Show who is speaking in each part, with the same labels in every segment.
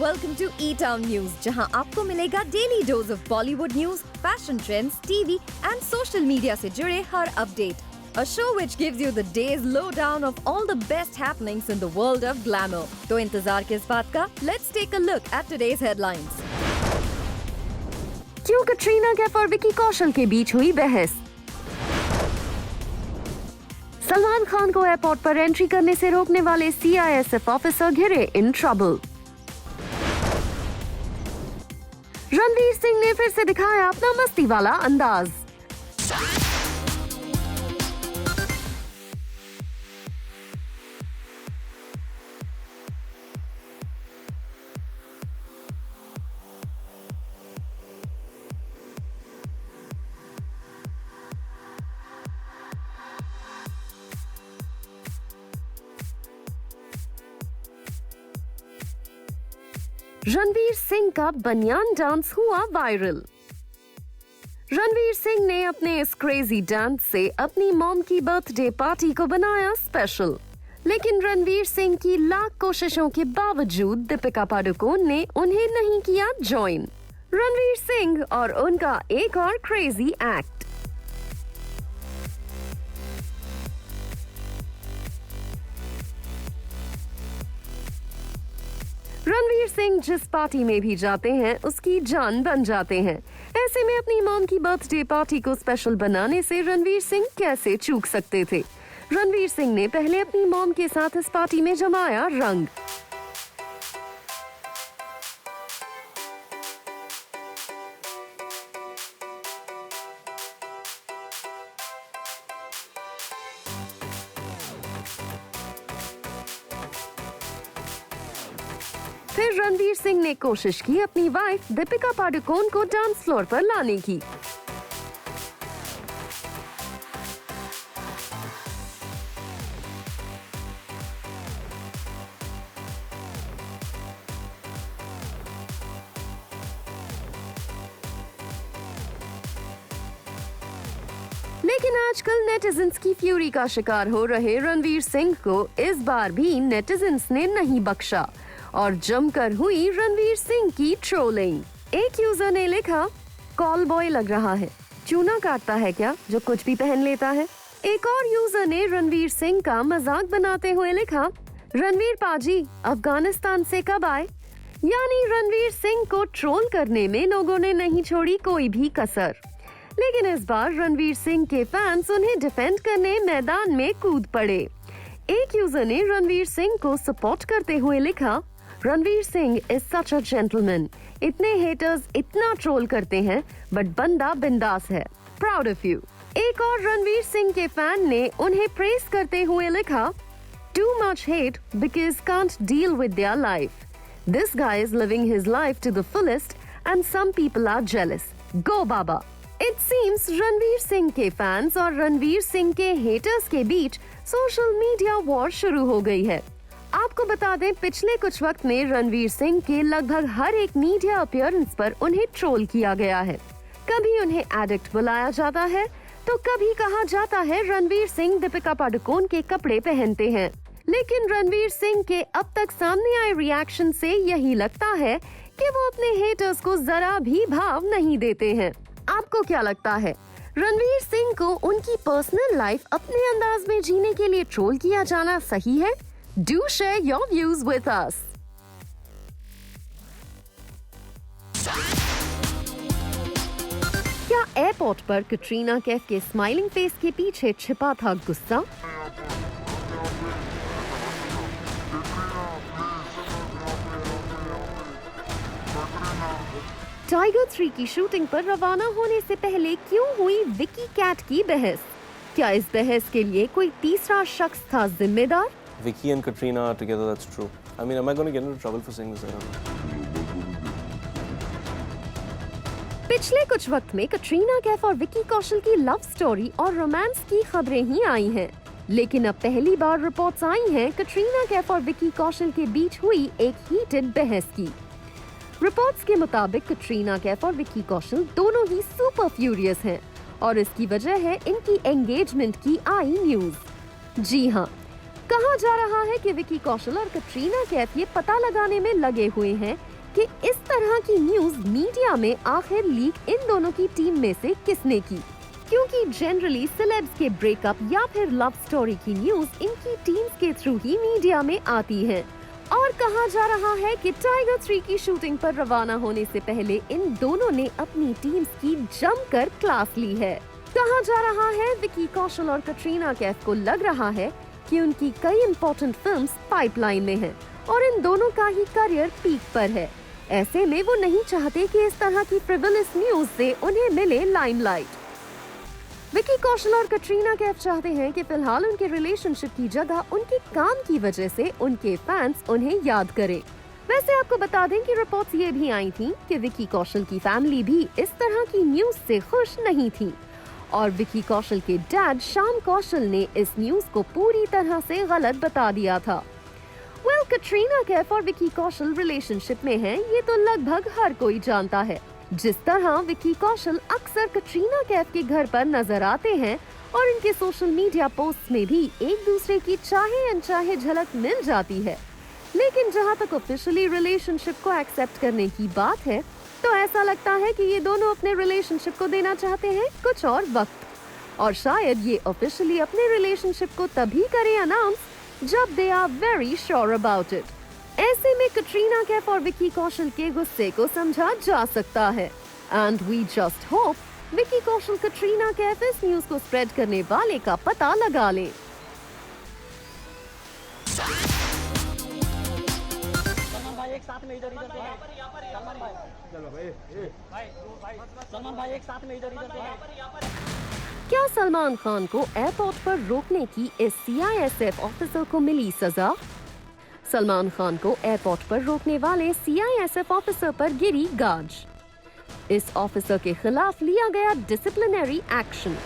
Speaker 1: welcome to E-Town News, जहां आपको मिलेगा daily dose of Bollywood news, fashion trends, TV and social media से जुड़े हर update. A show which gives you the day's lowdown of all the best happenings in the world of glamour. तो इंतजार किस बात का? Let's take a look at today's headlines.
Speaker 2: क्यों कटरीना कैफ और विकी कौशल के बीच हुई बहस? सलमान खान को एयरपोर्ट पर एंट्री करने से रोकने वाले CISF ऑफिसर घिरे इन ट्रबल. रणवीर सिंह ने फिर से दिखाया अपना मस्ती वाला अंदाज. रणवीर सिंह का बनियान डांस हुआ वायरल. रणवीर सिंह ने अपने इस क्रेजी डांस से अपनी मॉम की बर्थडे पार्टी को बनाया स्पेशल. लेकिन रणवीर सिंह की लाख कोशिशों के बावजूद दीपिका पादुकोण ने उन्हें नहीं किया ज्वाइन. रणवीर सिंह और उनका एक और क्रेजी एक्ट. रणवीर सिंह जिस पार्टी में भी जाते हैं उसकी जान बन जाते हैं. ऐसे में अपनी मॉम की बर्थडे पार्टी को स्पेशल बनाने से रणवीर सिंह कैसे चूक सकते थे. रणवीर सिंह ने पहले अपनी मॉम के साथ इस पार्टी में जमाया रंग. फिर रणवीर सिंह ने कोशिश की अपनी वाइफ दीपिका पादुकोण को डांस फ्लोर पर लाने की. लेकिन आजकल नेटिजन्स की फ्यूरी का शिकार हो रहे रणवीर सिंह को इस बार भी नेटिजन्स ने नहीं बख्शा और जमकर हुई रणवीर सिंह की ट्रोलिंग. एक यूजर ने लिखा, कॉल बॉय लग रहा है, चूना काटता है क्या जो कुछ भी पहन लेता है. एक और यूजर ने रणवीर सिंह का मजाक बनाते हुए लिखा, रणवीर पाजी अफगानिस्तान से कब आए. यानी रणवीर सिंह को ट्रोल करने में लोगों ने नहीं छोड़ी कोई भी कसर. लेकिन इस बार रणवीर सिंह के फैंस उन्हें डिफेंड करने मैदान में कूद पड़े. एक यूजर ने रणवीर सिंह को सपोर्ट करते हुए लिखा, Ranveer Singh is such a gentleman. इतने हेटर्स इतना ट्रोल करते हैं बट बंदा बिंदास है. Proud of you. एक और रणवीर सिंह के फैन ने उन्हें प्रेज करते हुए लिखा, too much hate because can't deal with their life. This guy is living his life to the fullest and some people are jealous. Go बाबा. इट सीम्स रणवीर सिंह के फैंस और रणवीर सिंह के हेटर्स के बीच सोशल मीडिया वॉर शुरू हो गई है. आपको बता दें, पिछले कुछ वक्त में रणवीर सिंह के लगभग हर एक मीडिया अपीयरेंस पर उन्हें ट्रोल किया गया है. कभी उन्हें एडिक्ट बुलाया जाता है तो कभी कहा जाता है रणवीर सिंह दीपिका पादुकोण के कपड़े पहनते हैं. लेकिन रणवीर सिंह के अब तक सामने आए रिएक्शन से यही लगता है कि वो अपने हेटर्स को जरा भी भाव नहीं देते हैं. आपको क्या लगता है, रणवीर सिंह को उनकी पर्सनल लाइफ अपने अंदाज में जीने के लिए ट्रोल किया जाना सही है? Do share your views with us. क्या एयरपोर्ट पर कटरीना कैफ के स्माइलिंग फेस के पीछे छिपा था गुस्सा? टाइगर 3 की शूटिंग पर रवाना होने से पहले क्यों हुई विकी कैट की बहस? क्या इस बहस के लिए कोई तीसरा शख्स था जिम्मेदार?
Speaker 3: Vicky and Katrina are together, that's true. I mean, am I going to get into trouble for saying this? I don't know.
Speaker 2: पिछले कुछ वक्त में कटरीना कैफ और विकी कौशल की लव स्टोरी और रोमांस की खबरें ही आई हैं. लेकिन अब पहली बार रिपोर्ट्स आई हैं कटरीना कैफ और विकी कौशल के बीच हुई एक हीटेड बहस की. रिपोर्ट्स के मुताबिक कटरीना कैफ और विकी कौशल दोनों ही सुपर फ्यूरियस हैं और इसकी वजह है इनकी एंगेजमेंट की आई न्यूज. जी हाँ, कहा जा रहा है कि विकी कौशल और कटरीना कैफ ये पता लगाने में लगे हुए हैं कि इस तरह की न्यूज मीडिया में आखिर लीक इन दोनों की टीम में से किसने की, क्योंकि जनरली सेलेब्स के ब्रेकअप या फिर लव स्टोरी की न्यूज इनकी टीम्स के थ्रू ही मीडिया में आती है। और कहा जा रहा है कि टाइगर 3 की शूटिंग पर रवाना होने से पहले इन दोनों ने अपनी टीम्स की जमकर क्लास ली है। कहा जा रहा है विकी कौशल और कटरीना कैफ को लग रहा है कि उनकी कई इम्पोर्टेंट फिल्म्स पाइपलाइन में हैं और इन दोनों का ही करियर पीक पर है। ऐसे में वो नहीं चाहते कि इस तरह की फ्रिवलस न्यूज से उन्हें मिले लाइमलाइट। विकी कौशल और कटरीना कैफ चाहते हैं कि फिलहाल उनके रिलेशनशिप की जगह उनके काम की वजह से उनके फैंस उन्हें याद करें। वैसे आपको बता दें कि रिपोर्ट्स ये भी आई थी कि विकी कौशल की फैमिली भी इस तरह की न्यूज से खुश नहीं थी और विकी कौशल के डैड श्याम कौशल ने इस न्यूज को पूरी तरह से गलत बता दिया था। कटरीना कैफ और विकी कौशल रिलेशनशिप में हैं, ये तो लगभग हर कोई जानता है। जिस तरह विकी कौशल अक्सर कटरीना कैफ के घर पर नजर आते हैं और इनके सोशल मीडिया पोस्ट्स में भी एक दूसरे की चाहे अनचाहे झलक मिल जाती है। लेकिन जहां तक ऑफिशियली रिलेशनशिप को एक्सेप्ट करने की बात है, तो ऐसा लगता है कि ये दोनों अपने रिलेशनशिप को देना चाहते हैं कुछ और वक्त, और शायद ये ऑफिशियली अपने रिलेशनशिप को तभी करें अनाउंस जब they are very sure about it. ऐसे में कटरीना कैफ और विकी कौशल के गुस्से को समझा जा सकता है and we just hope Vicky Kaushal Katrina Kaif इस न्यूज को स्प्रेड करने वाले का पता लगा ले।
Speaker 4: एक साथ में इधर सलमान भाई चलो सलमान भाई एक साथ में इधर
Speaker 2: क्या सलमान खान को एयरपोर्ट पर रोकने की इस सीआईएसएफ ऑफिसर को मिली सजा? सलमान खान को एयरपोर्ट पर रोकने वाले सीआईएसएफ ऑफिसर पर गिरी गाज। इस ऑफिसर के खिलाफ लिया गया डिसिप्लिनरी एक्शन।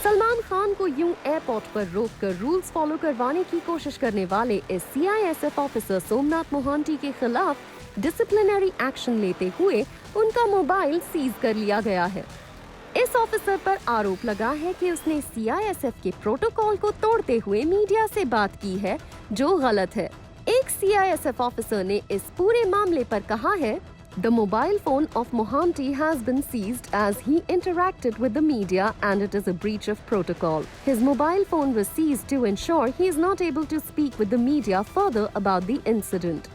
Speaker 2: सलमान खान को यूं एयरपोर्ट पर रोककर रूल्स फॉलो करवाने की कोशिश करने वाले इस सीआईएसएफ ऑफिसर सोमनाथ मोहांती के खिलाफ डिसिप्लिनरी एक्शन लेते हुए उनका मोबाइल सीज कर लिया गया है। इस ऑफिसर पर आरोप लगा है कि उसने सीआईएसएफ के प्रोटोकॉल को तोड़ते हुए मीडिया से बात की है, जो गलत है। एक सीआईएसएफ ऑफिसर ने इस पूरे मामले पर कहा है, The mobile phone of Mohanty has been seized as he interacted with the media and it is a breach of protocol. His mobile phone was seized to ensure he is not able to speak with the media further about the incident.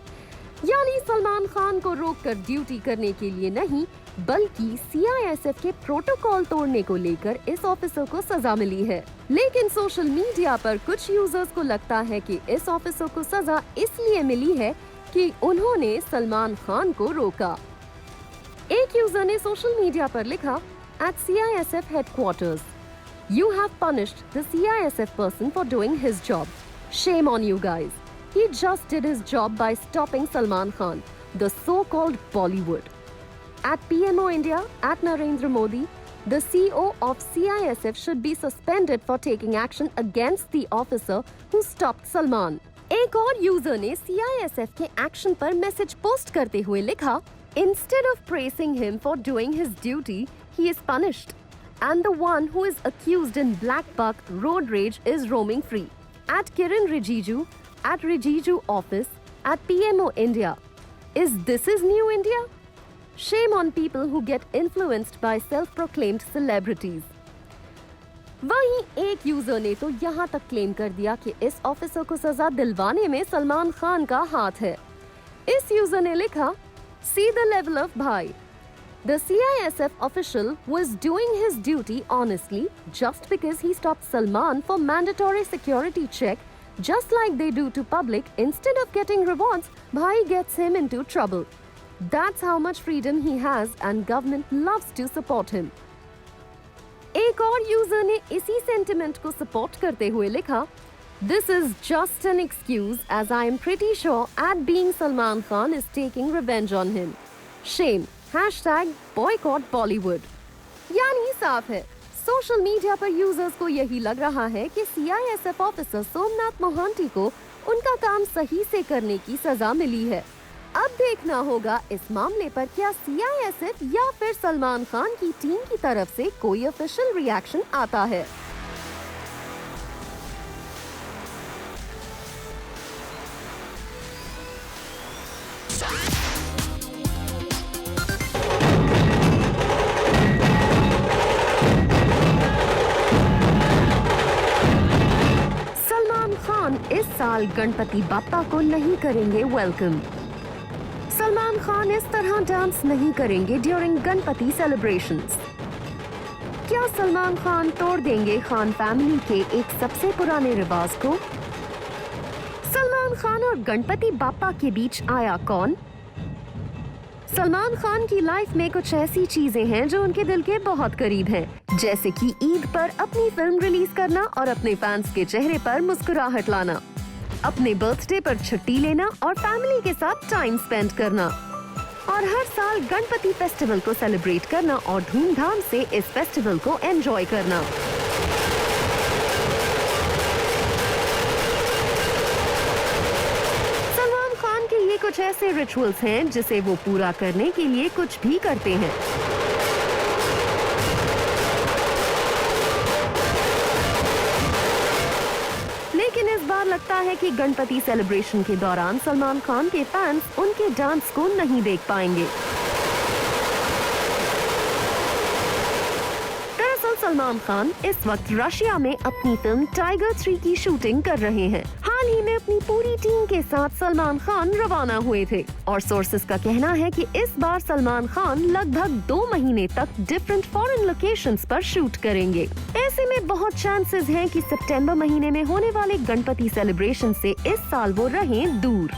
Speaker 2: यानी सलमान खान को रोककर duty करने के लिए नहीं, बल्कि CISF के protocol तोड़ने को लेकर इस ऑफिसर को सजा मिली है। लेकिन सोशल मीडिया पर कुछ यूजर्स को लगता है कि इस ऑफिसर को सजा इसलिए मिली है कि उन्होंने सलमान खान को रोका। एक यूजर ने सोशल मीडिया पर लिखा, At CISF headquarters, you have punished the CISF person for doing his job. Shame on you guys. He just did his job by stopping Salman Khan, the so-called Bollywood. At PMO India, at Narendra Modi, the CEO of CISF should be suspended for taking action against the officer who stopped Salman. एक और user ने CISF के action पर message post करते हुए लिखा, Instead of praising him for doing his duty, he is punished. And the one who is accused in Black Buck road rage is roaming free. At Kiran Rijiju, at Rijiju office, at PMO India. Is this is new India? Shame on people who get influenced by self-proclaimed celebrities. वहीं एक user ने तो यहाँ तक claim कर दिया कि इस ऑफिसर को सजा दिलवाने में सलमान खान का हाथ है। इस यूजर ने लिखा, See the level of bhai. The CISF official was doing his duty honestly just because he stopped Salman for mandatory security check, just like they do to public. Instead of getting rewards, bhai gets him into trouble. That's how much freedom he has and government loves to support him. एक और user ने इसी sentiment को support करते हुए लिखा, This is just an excuse as I am pretty sure at being Salman Khan is taking revenge on him. Shame. #boycott Bollywood. यानी साफ है, सोशल मीडिया पर यूजर्स को यही लग रहा है कि सीआईएसएफ ऑफिसर सोमनाथ मोहांती को उनका काम सही से करने की सजा मिली है। अब देखना होगा इस मामले पर क्या सीआईएसएफ या फिर सलमान खान की टीम की तरफ से कोई ऑफिशियल रिएक्शन आता है। साल गणपति बाप्पा को नहीं करेंगे वेलकम। सलमान खान इस तरह डांस नहीं करेंगे ड्यूरिंग गणपति सेलिब्रेशंस। क्या सलमान खान तोड़ देंगे खान फैमिली के एक सबसे पुराने रिवाज को? सलमान खान और गणपति बाप्पा के बीच आया कौन? सलमान खान की लाइफ में कुछ ऐसी चीजें हैं जो उनके दिल के बहुत करीब हैं, जैसे कि ईद पर अपनी फिल्म रिलीज करना और अपने फैंस के चेहरे पर मुस्कुराहट लाना, अपने बर्थडे पर छुट्टी लेना और फैमिली के साथ टाइम स्पेंड करना, और हर साल गणपति फेस्टिवल को सेलिब्रेट करना और धूमधाम से इस फेस्टिवल को एंजॉय करना। सलमान खान के ये कुछ ऐसे रिचुअल्स हैं जिसे वो पूरा करने के लिए कुछ भी करते हैं। लेकिन इस बार लगता है कि गणपति सेलिब्रेशन के दौरान सलमान खान के फैंस उनके डांस को नहीं देख पाएंगे। दरअसल सलमान खान इस वक्त रशिया में अपनी फिल्म टाइगर 3 की शूटिंग कर रहे हैं। हाल ही में अपनी पूरी टीम के साथ सलमान खान रवाना हुए थे और सोर्सेस का कहना है कि इस बार सलमान खान लगभग 2 महीने तक डिफरेंट फॉरेन लोकेशंस पर शूट करेंगे। ऐसे में बहुत चांसेस हैं कि सितंबर महीने में होने वाले गणपति सेलिब्रेशन से इस साल वो रहें दूर,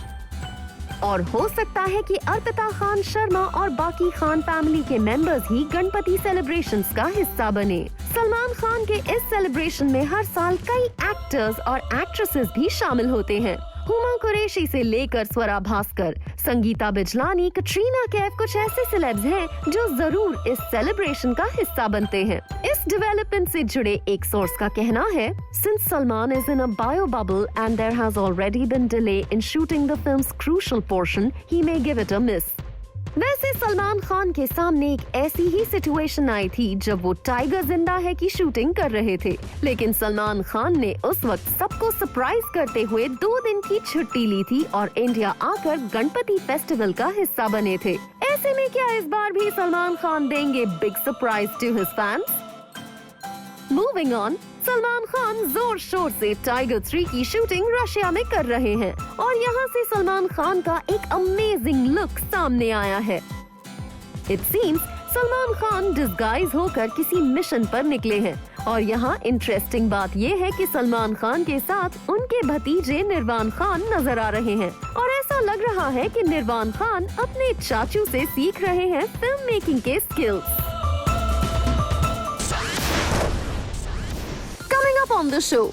Speaker 2: और हो सकता है कि अर्पिता खान शर्मा और बाकी खान फैमिली के मेंबर्स ही गणपति सेलिब्रेशंस का हिस्सा बने। सलमान खान के इस सेलिब्रेशन में हर साल कई एक्टर्स और एक्ट्रेसेस भी शामिल होते हैं। हुमा कुरैशी से लेकर स्वरा भास्कर, संगीता बिजलानी, कटरीना कैफ कुछ ऐसे सेलेब्स हैं जो जरूर इस सेलिब्रेशन का हिस्सा बनते हैं। इस डेवलपमेंट से जुड़े एक सोर्स का कहना है, since Salman is in a bio bubble and there has already been delay in shooting the film's crucial portion, he may give it a miss. वैसे सलमान खान के सामने एक ऐसी ही सिचुएशन आई थी जब वो टाइगर जिंदा है की शूटिंग कर रहे थे, लेकिन सलमान खान ने उस वक्त सबको सरप्राइज करते हुए 2 दिन की छुट्टी ली थी और इंडिया आकर गणपति फेस्टिवल का हिस्सा बने थे। ऐसे में क्या इस बार भी सलमान खान देंगे big surprise to his fans? Moving on, Salman Khan जोर शोर से टाइगर 3 की शूटिंग रशिया में कर रहे हैं और यहाँ से सलमान खान का एक अमेजिंग लुक सामने आया है। It seems Salman Khan disguise होकर किसी मिशन पर निकले हैं और यहाँ इंटरेस्टिंग बात ये है कि सलमान खान के साथ उनके भतीजे निर्वाण खान नजर आ रहे हैं और ऐसा लग रहा है कि निर्वाण खान अपने चाचू से सीख रहे हैं फिल्म मेकिंग के skills. On the show,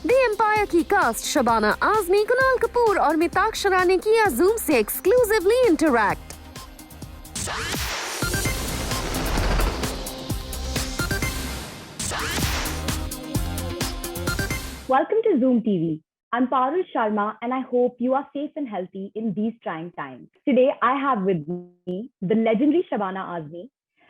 Speaker 2: The Empire की कास्ट शबाना आजमी, कुणाल कपूर और मिताक्षरा ने किया जूम से exclusively interact.
Speaker 5: Welcome to Zoom TV. I'm Parul Sharma and I hope you are safe and healthy in these trying times. Today I have with me the legendary Shabana Azmi,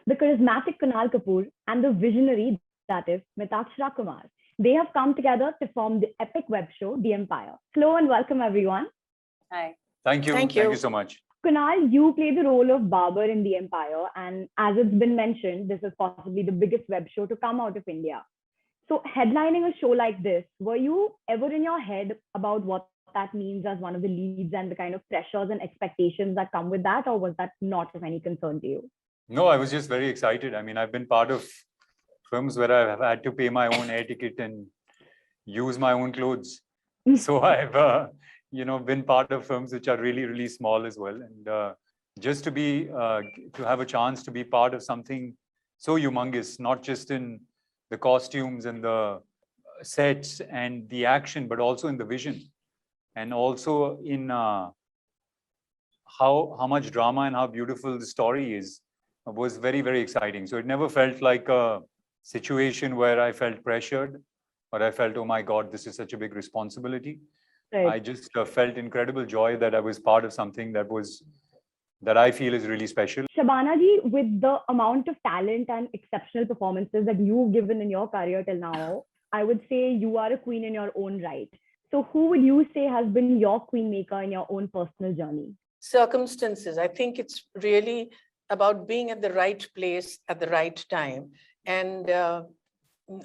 Speaker 5: the charismatic Kunal Kapoor and the visionary that is Mitakshara Kumar. They have come together to form the epic web show, The Empire. Hello and welcome everyone.
Speaker 6: Hi.
Speaker 7: Thank you. Thank you so much.
Speaker 5: Kunal, you play the role of Babar in The Empire, and as it's been mentioned, this is possibly the biggest web show to come out of India. So headlining a show like this, were you ever in your head about what that means as one of the leads and the kind of pressures and expectations that come with that, or was that not of any concern to you?
Speaker 7: No, I was just very excited. I mean, I've been part of films where I've had to pay my own air ticket and use my own clothes. So I've, been part of films which are really, really small as well. And just to be, to have a chance to be part of something so humongous, not just in the costumes and the sets and the action, but also in the vision and also in how much drama and how beautiful the story is, was very, very exciting. So it never felt like a situation where I felt pressured or I felt, oh my God, this is such a big responsibility. Right. I just felt incredible joy that I was part of something that I feel is really special.
Speaker 5: Shabana ji, with the amount of talent and exceptional performances that you've given in your career till now, I would say you are a queen in your own right. So who would you say has been your queen maker in your own personal journey?
Speaker 6: Circumstances. I think it's really about being at the right place at the right time. And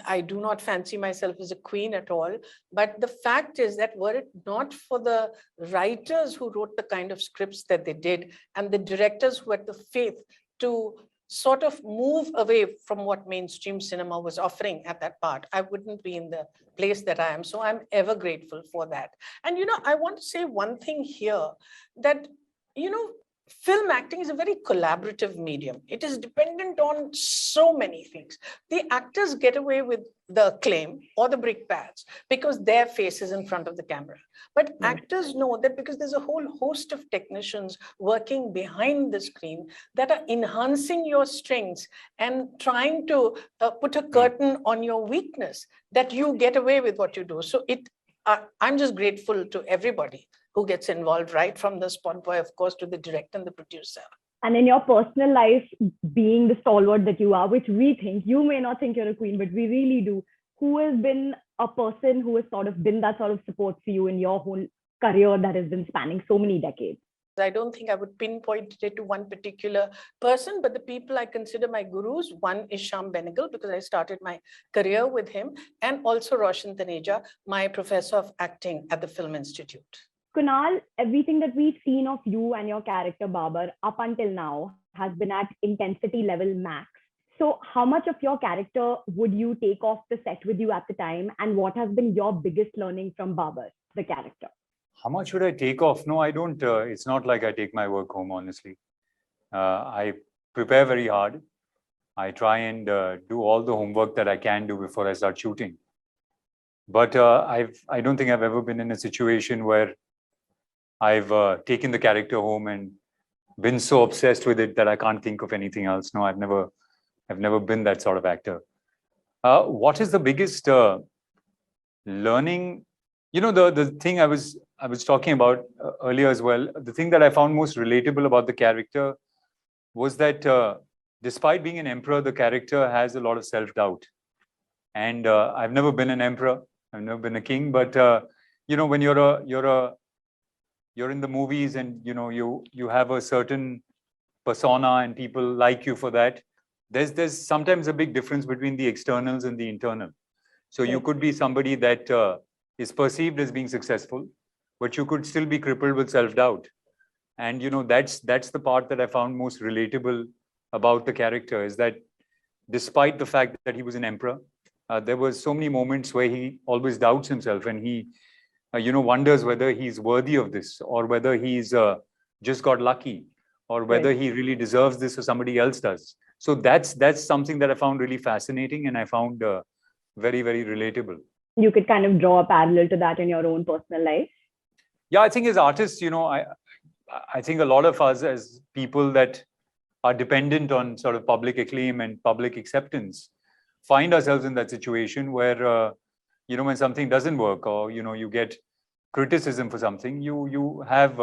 Speaker 6: I do not fancy myself as a queen at all. But the fact is that were it not for the writers who wrote the kind of scripts that they did, and the directors who had the faith to sort of move away from what mainstream cinema was offering at that part, I wouldn't be in the place that I am. So I'm ever grateful for that. And, I want to say one thing here, that, film acting is a very collaborative medium. It is dependent on so many things. The actors get away with the acclaim or the brickbats because their face is in front of the camera. But actors know that because there's a whole host of technicians working behind the screen that are enhancing your strengths and trying to put a curtain on your weakness, that you get away with what you do. So I'm just grateful to everybody who gets involved, right from the spot boy, of course, to the director and the producer.
Speaker 5: And in your personal life, being the stalwart that you are, which we think, you may not think you're a queen, but we really do, who has been a person who has sort of been that sort of support for you in your whole career that has been spanning so many decades?
Speaker 6: I don't think I would pinpoint it to one particular person, but the people I consider my gurus, one is Shyam Benegal, because I started my career with him, and also Roshan Taneja, my professor of acting at the Film Institute.
Speaker 5: Kunal, everything that we've seen of you and your character Babar up until now has been at intensity level max. So how much of your character would you take off the set with you at the time? And what has been your biggest learning from Babar, the character?
Speaker 7: How much should I take off? No, I don't. It's not like I take my work home, honestly. I prepare very hard. I try and do all the homework that I can do before I start shooting. But I don't think I've ever been in a situation where I've taken the character home and been so obsessed with it that I can't think of anything else. No, I've never been that sort of actor. What is the biggest learning? The thing I was talking about earlier as well, the thing that I found most relatable about the character was that despite being an emperor, the character has a lot of self-doubt. And I've never been an emperor. I've never been a king. But, when you're in the movies and, you have a certain persona and people like you for that, there's sometimes a big difference between the externals and the internal. So you could be somebody that is perceived as being successful, but you could still be crippled with self-doubt. And, that's the part that I found most relatable about the character, is that despite the fact that he was an emperor, there were so many moments where he always doubts himself, and he, wonders whether he's worthy of this, or whether he's just got lucky, or whether he really deserves this or somebody else does. So that's something that I found really fascinating, and I found very, very relatable.
Speaker 5: You could kind of draw a parallel to that in your own personal life.
Speaker 7: Yeah, I think as artists, I think a lot of us as people that are dependent on sort of public acclaim and public acceptance find ourselves in that situation where, when something doesn't work, or, you get criticism for something, you have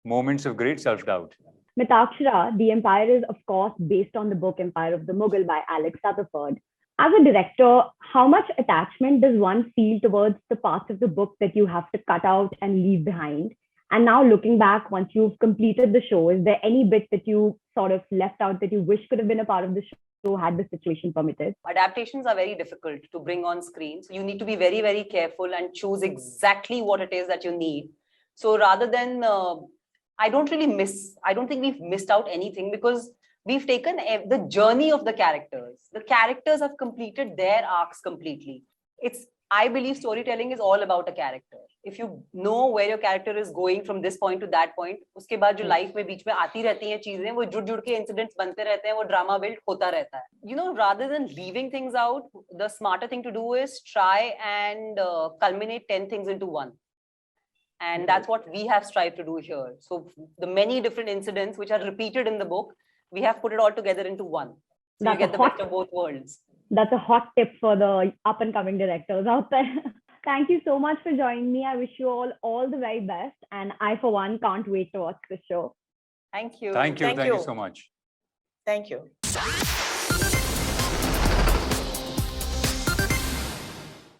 Speaker 7: moments of great self-doubt.
Speaker 5: Mitakshara, The Empire is, of course, based on the book Empire of the Mughal by Alex Rutherford. As a director, how much attachment does one feel towards the parts of the book that you have to cut out and leave behind? And now looking back, once you've completed the show, is there any bit that you sort of left out that you wish could have been a part of the show had the situation permitted?
Speaker 8: Adaptations are very difficult to bring on screen. So you need to be very, very careful and choose exactly what it is that you need. So rather than, I don't think we've missed out anything, because we've taken the journey of the characters. The characters have completed their arcs completely. I believe storytelling is all about a character. If you know where your character is going from this point to that point, उसके बाद जो life में बीच में आती रहती हैं चीजें, वो जुड़ के incidents बनते रहते हैं, वो drama build होता रहता है. Rather than leaving things out, the smarter thing to do is try and culminate 10 things into one. And that's what we have strived to do here. So the many different incidents which are repeated in the book, we have put it all together into one. So you get the best of both worlds.
Speaker 5: That's a hot tip for the up-and-coming directors out there. Thank you so much for joining me. I wish you all the very best. And I, for one, can't wait to watch the show.
Speaker 8: Thank you.
Speaker 7: Thank you so much.
Speaker 6: Thank you.